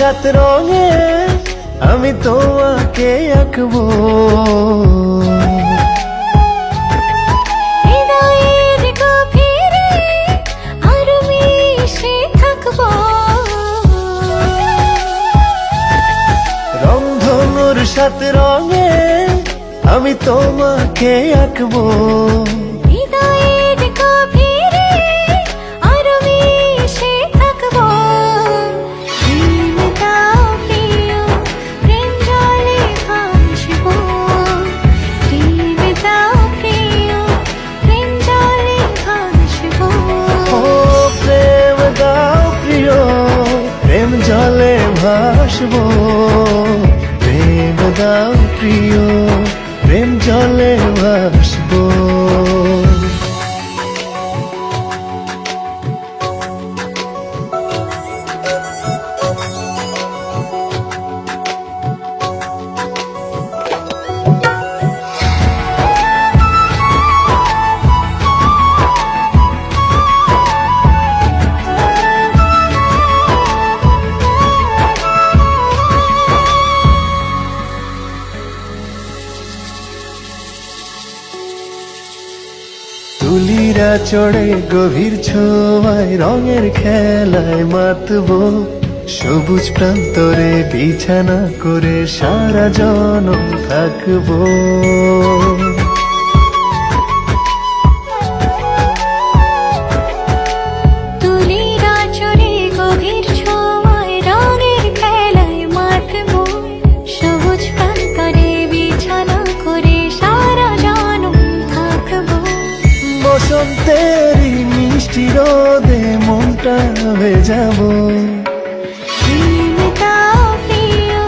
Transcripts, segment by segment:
সাত রঙে আমি তোমাকে আঁকবো। হৃদয়ের গভীরে আরো মিশে থাকবো। রংধনুর সাত রঙে আমি তোমাকে আঁকবো। হৃদয়ের গভীরে আরো মিশে থাকবো। প্রেম দাও প্রিয়, প্রেম জলে ভাসবো। প্রেম দাও প্রিয়, প্রেম জলে ভাসবো। ও প্রেম দাও প্রিয়, প্রেম জলে ভাসবো। প্রেম দাও প্রিয়, প্রেম জলে ভাসবো। তুলিরা চড়ে গভীর ছোঁয়ায় রঙের খেলায় মাতবো। সবুজ প্রান্তরে বিছানা করে সারা জনম থাকবো। তুলিরা চড়ে গভীর ছোঁয়ায় রঙের খেলায় মাতবো। সবুজ প্রান্তরে বিছানা করে সারা জনম থাকবো। বসন্তেরই মিষ্টি রোদে মনটা ভেজাবো। প্রেম দাও প্রিয়,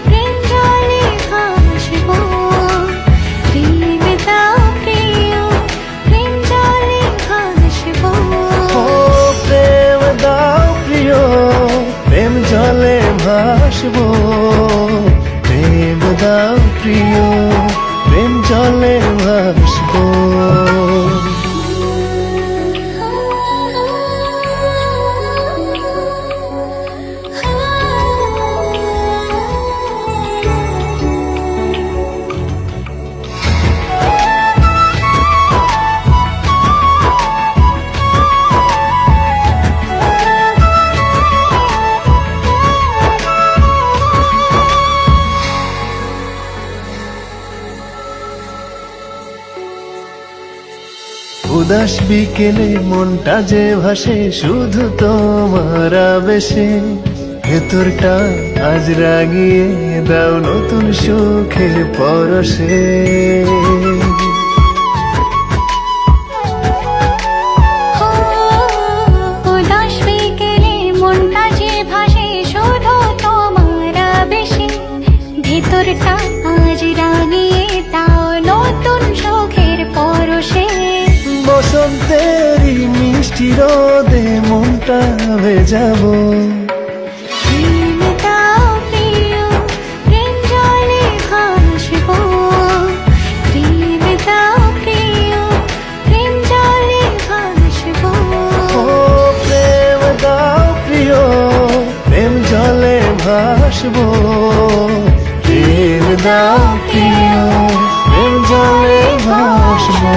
প্রেম জলে ভাসবো। প্রেম দাও প্রিয়, প্রেম জলে ভাসবো। ও প্রেম দাও প্রিয়, প্রেম জলে ভাসবো। প্রেম দাও প্রিয়, প্রেম জলে ভাসবো। উদাস বিকেলে মনটা যে ভাসে শুধু তোমার আবেশে। ভেতরটা আজ রাগিয়ে দাও নতুন সুখের পরশে। উদাস বিকেলে মনটা যে ভাসে শুধু তোমার আবেশে। ভেতরটা আজ রাগিয়ে দাও নতুন সুখের পরশে। বসন্তেরই মিষ্টি রোদে মনটা ভেজাবো। প্রেম দাও প্রিয়, প্রেম জলে ভাসবো। প্রেম দাও প্রিয়, প্রেম জলে ভাসবো। ও প্রেম দাও প্রিয়, প্রেম জলে ভাসবো। প্রেম দাও প্রিয়, প্রেম জলে ভাসবো।